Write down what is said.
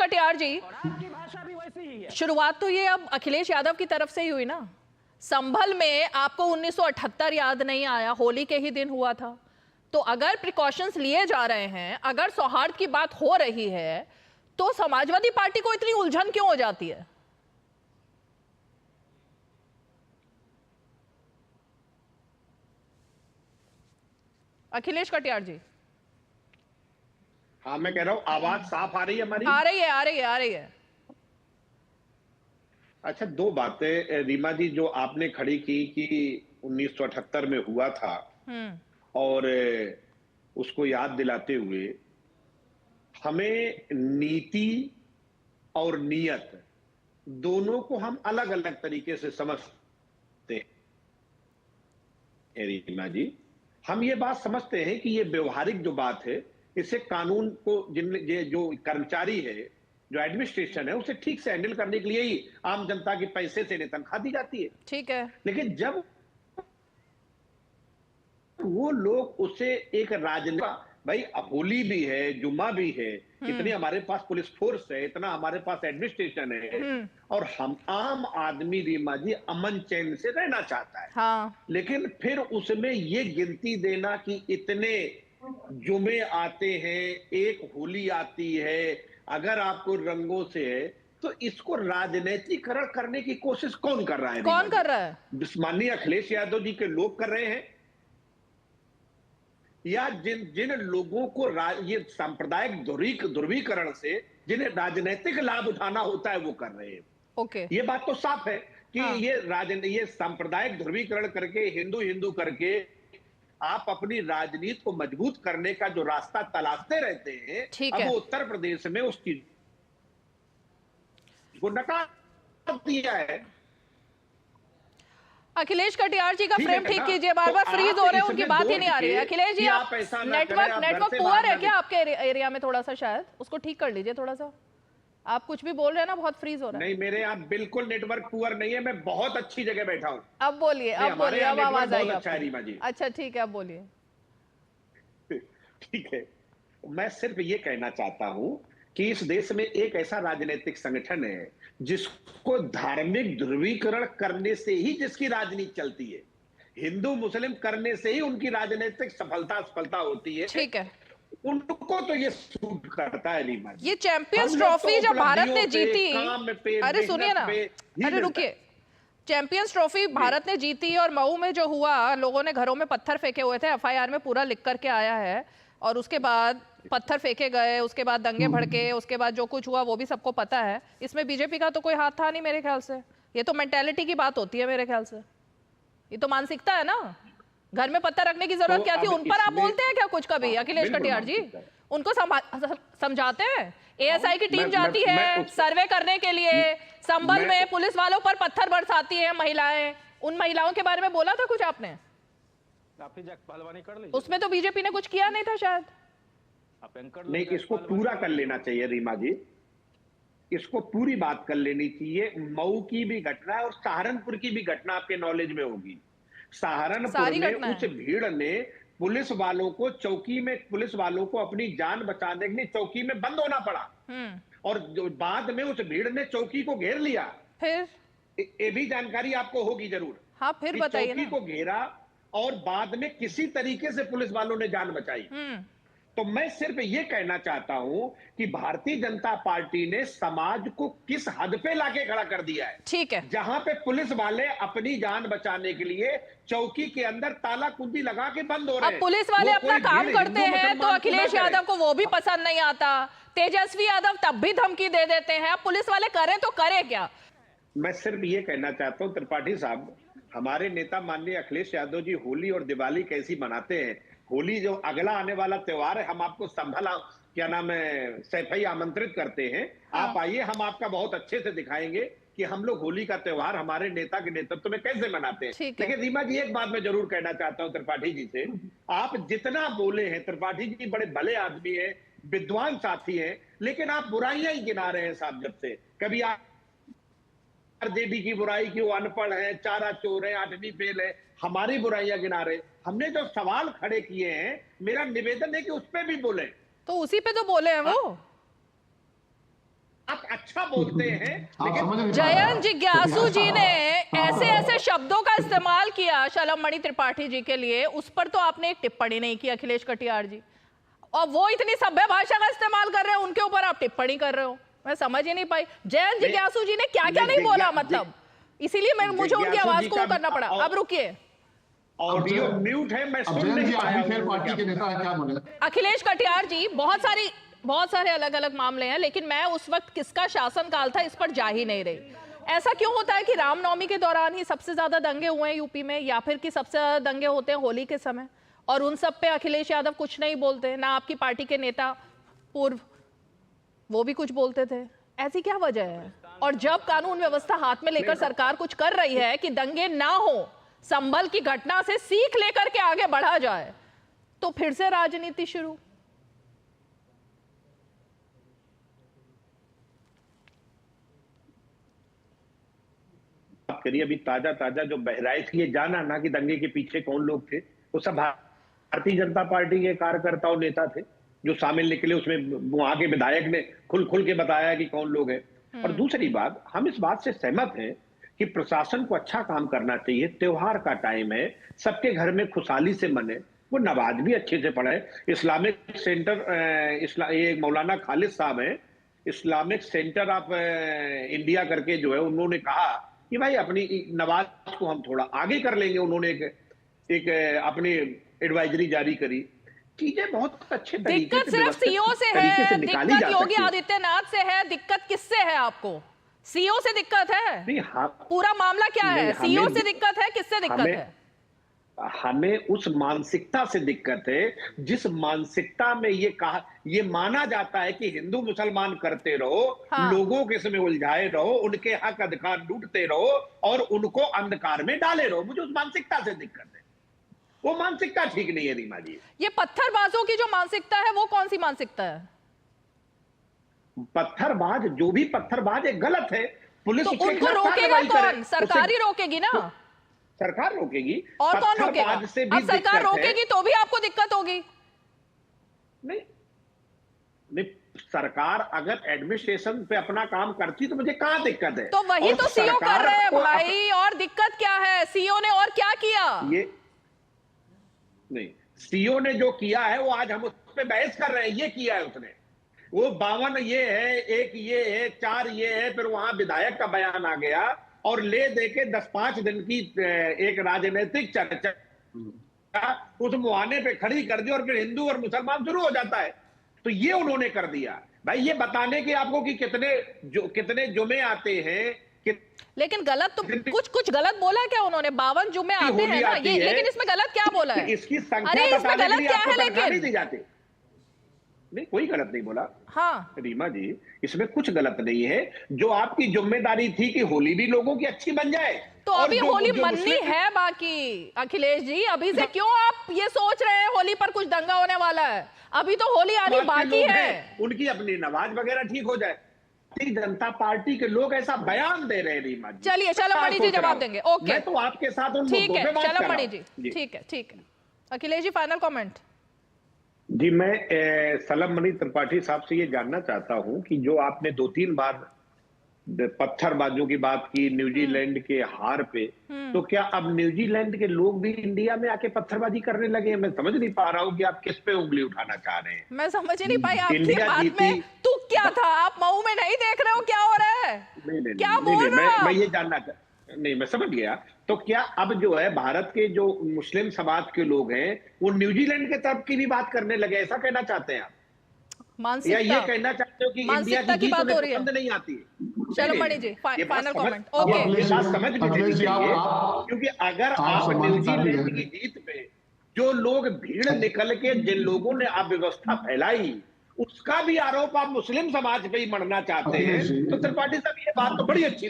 कटियार जी, शुरुआत तो ये अब अखिलेश यादव की तरफ से ही हुई ना। संभल में आपको 1978 याद नहीं आया, होली के ही दिन हुआ था। तो अगर प्रिकॉशंस लिए जा रहे हैं, अगर सौहार्द की बात हो रही है, तो समाजवादी पार्टी को इतनी उलझन क्यों हो जाती है? अखिलेश कटियार जी। हाँ, मैं कह रहा हूँ आवाज साफ आ रही है हमारी? आ रही है, आ रही है, आ रही है। अच्छा, दो बातें रीमा जी जो आपने खड़ी की कि 1978 में हुआ था और उसको याद दिलाते हुए हमें नीति और नियत दोनों को हम अलग अलग तरीके से समझते हैं रीमा जी। हम ये बात समझते हैं कि ये व्यवहारिक जो बात है, इससे कानून को ये जो कर्मचारी है, जो एडमिनिस्ट्रेशन है, उसे ठीक से हैंडल करने के लिए ही आम जनता के पैसे से तनख्वाह दी जाती है। ठीक है, लेकिन जब वो लोग उसे एक राजनीतिक, भाई होली भी है, जुम्मा भी है, इतनी हमारे पास पुलिस फोर्स है, इतना हमारे पास एडमिनिस्ट्रेशन है, और हम आम आदमी रीमा जी अमन चैन से रहना चाहता है। हाँ। लेकिन फिर उसमें ये गिनती देना कि इतने जुमे आते हैं, एक होली आती है, अगर आपको रंगों से है, तो इसको राजनीतिकरण करने की कोशिश कौन कर रहा है? कौन कर रहा है? माननीय अखिलेश यादव जी के लोग कर रहे हैं, या जिन जिन लोगों को ये सांप्रदायिक ध्रुवीकरण से जिन्हें राजनीतिक लाभ उठाना होता है वो कर रहे हैं। ओके। ये बात तो साफ है कि हाँ। ये सांप्रदायिक ध्रुवीकरण करके, हिंदू हिंदू करके आप अपनी राजनीति को मजबूत करने का जो रास्ता तलाशते रहते हैं, ठीक अब है। वो उत्तर प्रदेश में उस चीज को नकार दिया है। अखिलेश कटियार जी का फ्रेम ठीक ना? कीजिए, बार तो बार फ्रीज हो रहे हैं, उनकी इसमें बात ही नहीं आ रही है। अखिलेश जी, आप ऐसा ना नेटवर्क करें, नेटवर्क पुअर है क्या आपके एरिया में? थोड़ा सा शायद उसको ठीक कर लीजिए थोड़ा सा। आप कुछ भी बोल रहे हैं ना, बहुत फ्रीज हो रहा है। नहीं, मेरे यहाँ बिल्कुल नेटवर्क पुअर नहीं है, मैं बहुत अच्छी जगह बैठा हूँ। अब बोलिए, अब बोलिए, अब आवाज आई अच्छा है रीमा जी। अच्छा ठीक है, अब बोलिए। ठीक है, मैं सिर्फ ये कहना चाहता हूं कि इस देश में एक ऐसा राजनीतिक संगठन है जिसको धार्मिक ध्रुवीकरण करने से ही जिसकी राजनीति चलती है, हिंदू मुस्लिम करने से ही उनकी राजनीतिक सफलता होती है। ठीक है, उनको तो ये सूट करता है रीमा जी। ये चैंपियंस ट्रॉफी जब भारत ने जीती, अरे सुनिए ना, अरे रुकिए, चैंपियंस ट्रॉफी भारत ने जीती और मऊ में जो हुआ, लोगों ने घरों में पत्थर फेंके हुए थे, एफआईआर में पूरा लिख करके आया है, और उसके बाद पत्थर फेंके गए, उसके बाद दंगे भड़के, उसके बाद जो कुछ हुआ वो भी सबको पता है। इसमें बीजेपी का तो कोई हाथ था नहीं मेरे ख्याल से। ये तो मेंटेलिटी की बात होती है मेरे ख्याल से, ये तो मानसिकता है ना। घर में पत्थर रखने की जरूरत क्या थी? उन पर आप बोलते हैं क्या कुछ कभी? अखिलेश कटियार जी, उनको समझाते हैं। एएसआई की टीम जाती है सर्वे करने के लिए, संभल में पुलिस वालों पर पत्थर बरसाती हैं महिलाएं, उन महिलाओं के बारे में बोला था कुछ आपने? उसमें तो बीजेपी ने कुछ किया नहीं था शायद। नहीं, इसको पूरा कर लेना चाहिए रीमा जी, इसको पूरी बात कर लेनी चाहिए। मऊ की भी घटना है और सहारनपुर की भी घटना आपके नॉलेज में होगी। सहारनपुर में उस भीड़ ने पुलिस वालों को पुलिस वालों को अपनी जान बचाने के लिए चौकी में बंद होना पड़ा, और बाद में उस भीड़ ने चौकी को घेर लिया। फिर ये भी जानकारी आपको होगी जरूर। हाँ, फिर बताइए। चौकी को घेरा और बाद में किसी तरीके से पुलिस वालों ने जान बचाई। तो मैं सिर्फ ये कहना चाहता हूं कि भारतीय जनता पार्टी ने समाज को किस हद पे लाके खड़ा कर दिया है। ठीक है, जहां पे पुलिस वाले अपनी जान बचाने के लिए चौकी के अंदर ताला कुंडी लगा के बंद हो रहे हैं। अब पुलिस वाले अपना काम करते हैं तो अखिलेश यादव को वो भी पसंद नहीं आता, तेजस्वी यादव तब भी धमकी दे देते हैं। अब पुलिस वाले करें तो करे क्या? मैं सिर्फ ये कहना चाहता हूं त्रिपाठी साहब, हमारे नेता माननीय अखिलेश यादव जी होली और दिवाली कैसी मनाते हैं। होली जो अगला आने वाला त्योहार है, हम आपको संभल क्या नाम है सैफई आमंत्रित करते हैं। हाँ। आप आइए, हम आपका बहुत अच्छे से दिखाएंगे कि हम लोग होली का त्योहार हमारे नेता के नेतृत्व में कैसे मनाते हैं। लेकिन रीमा जी, एक बात मैं जरूर कहना चाहता हूं त्रिपाठी जी से, आप जितना बोले हैं, त्रिपाठी जी बड़े भले आदमी हैं, विद्वान साथी हैं, लेकिन आप बुराइयां ही गिना रहे हैं साहब। जब से कभी आप देवी की बुराई की, वो अनपढ़ है, चारा चोर है, 8वीं फेल है, हमारी बुराइयां गिना रहे। हमने जो सवाल खड़े किए हैं, मेरा निवेदन है कि उस पे भी बोले। तो उसी पे तो बोले हैं वो। अच्छा बोलते हैं, लेकिन जयंत जिज्ञासु जी ने ऐसे ऐसे शब्दों का इस्तेमाल किया शलभ मणि त्रिपाठी जी के लिए, उस पर तो आपने एक टिप्पणी नहीं की अखिलेश कटियार जी, और वो इतनी सभ्य भाषा का इस्तेमाल कर रहे हैं, उनके ऊपर आप टिप्पणी कर रहे हो। मैं समझ ही नहीं पाई जयंत जिज्ञासु जी ने क्या क्या नहीं बोला, मतलब इसीलिए मुझे उनकी आवाज को करना पड़ा। अब रुकिए, ऑडियो म्यूट है, मैं सुन नहीं पाया। पार्टी के नेता क्या बोले? अखिलेश कटियार जी, बहुत सारे अलग अलग मामले हैं, लेकिन मैं उस वक्त किसका शासनकाल था इस पर जा ही नहीं रही। ऐसा क्यों होता है कि रामनवमी के दौरान ही सबसे ज्यादा दंगे हुए हैं यूपी में, या फिर कि सबसे ज्यादा दंगे होते हैं होली के समय, और उन सब पे अखिलेश यादव कुछ नहीं बोलते, ना आपकी पार्टी के नेता पूर्व वो भी कुछ बोलते थे? ऐसी क्या वजह है? और जब कानून व्यवस्था हाथ में लेकर सरकार कुछ कर रही है कि दंगे ना हो, संभल की घटना से सीख लेकर के आगे बढ़ा जाए, तो फिर से राजनीति शुरू। बात करिए अभी ताजा जो बहराइच की जाना ना कि दंगे के पीछे कौन लोग थे, वो सब भारतीय जनता पार्टी के कार्यकर्ता और नेता थे जो शामिल निकले। उसमें वहां के विधायक ने खुल के बताया कि कौन लोग हैं। और दूसरी बात, हम इस बात से सहमत हैं कि प्रशासन को अच्छा काम करना चाहिए। त्योहार का टाइम है, सबके घर में खुशहाली से मने, वो नमाज भी अच्छे से पढ़े। इस्लामिक सेंटर ये मौलाना खालिद साहब है, इस्लामिक सेंटर ऑफ इंडिया करके जो है, उन्होंने कहा कि भाई अपनी नमाज को हम थोड़ा आगे कर लेंगे। उन्होंने एक अपनी एडवाइजरी जारी करी। चीजें बहुत अच्छे तरीके से, दिक्कत सिर्फ सीओ से है, दिक्कत योगी आदित्यनाथ से है, दिक्कत किससे है आपको? सीओ से दिक्कत है? पूरा मामला क्या है? सीओ से दिक्कत है, किससे दिक्कत है? हमें उस मानसिकता से दिक्कत है जिस मानसिकता में ये माना जाता है कि हिंदू मुसलमान करते रहो, लोगों के इसमें उलझाए रहो, उनके हक अधिकार लूटते रहो और उनको अंधकार में डाले रहो। मुझे उस मानसिकता से दिक्कत है, वो मानसिकता ठीक नहीं है रीमा जी। ये पत्थरबाजों की जो मानसिकता है वो कौन सी मानसिकता है? पत्थरबाज, जो भी पत्थरबाज है गलत है। पुलिस तो उनको रोकेगा कौन? सरकार ही रोकेगी ना। सरकार रोकेगी। और कौन रोकेगा? अब सरकार रोकेगी तो भी आपको दिक्कत होगी। नहीं, सरकार अगर एडमिनिस्ट्रेशन पे अपना काम करती तो मुझे कहां दिक्कत है? तो वही तो सीओ कर रहे हैं भाई, और दिक्कत क्या है? सीओ ने और क्या किया? ये नहीं, सीओ ने जो किया है वो आज हम उस पर बहस कर रहे हैं। ये किया है उसने, वो 52 ये है, 1 ये है, 4 ये है, फिर वहां विधायक का बयान आ गया और ले दे के 10-5 दिन की एक राजनीतिक चर्चा उस मुहाने पे खड़ी कर दी और फिर हिंदू और मुसलमान शुरू हो जाता है। तो ये उन्होंने कर दिया भाई, ये बताने के आपको कि कितने जुमे आते हैं। लेकिन गलत तो कुछ गलत बोला क्या उन्होंने? 52 जुमे आते हैं ना ये, लेकिन इसमें गलत क्या बोला है? इसकी संख्या इसमें गलत क्या है? लेकिन दी जाती नहीं, कोई गलत नहीं बोला। हाँ रीमा जी, इसमें कुछ गलत नहीं है। जो आपकी जिम्मेदारी थी कि होली भी लोगों की अच्छी बन जाए, तो अभी होली मननी है बाकी। अखिलेश जी, अभी से क्यों आप ये सोच रहे हैं होली पर कुछ दंगा होने वाला है? अभी तो होली आनी बाकी है। उनकी अपनी नमाज वगैरह ठीक हो जाए। भारतीय जनता पार्टी के लोग ऐसा बयान दे रहे हैं रीमा जी। चलिए शलभ मणि जी जवाब देंगे। ओके, मैं तो आपके साथ उन ठीक है मुद्दों पे बात शलभ कर रहा मणि हूं। जी, ठीक है। Akhilesh ji, final comment. जी, मैं शलभ मणि त्रिपाठी साहब से ये जानना चाहता हूं कि जो आपने 2-3 बार पत्थरबाजों की बात की न्यूजीलैंड के हार पे, तो क्या अब न्यूजीलैंड के लोग भी इंडिया में आके पत्थरबाजी करने लगे हैं? मैं समझ नहीं पा रहा हूं कि आप किस पे उंगली उठाना चाह रहे हैं। मैं समझ नहीं पाई आपकी बात में तुक क्या था? आप मऊ में नहीं देख रहे हो क्या हो रहा है? क्या बोल रहे हो? मैं ये जानना नहीं, मैं समझ गया। तो क्या अब जो है भारत के जो मुस्लिम समाज के लोग हैं वो न्यूजीलैंड के तरफ की भी बात करने लगे, ऐसा कहना चाहते हैं आप? या ये कहना चाहते हो कि इंडिया की जीत उन्हें पसंद नहीं आती? शलभ Mani ji, final comment. Okay, ये बात समझ में लेनी चाहिए, क्योंकि अगर आप न्यूजीलैंड की जीत पे जो लोग भीड़ निकल के जिन लोगों ने अव्यवस्था फैलाई उसका भी आरोप आप मुस्लिम समाज पे ही मढ़ना चाहते हैं, तो त्रिपाठी साहब ये बात तो बड़ी अच्छी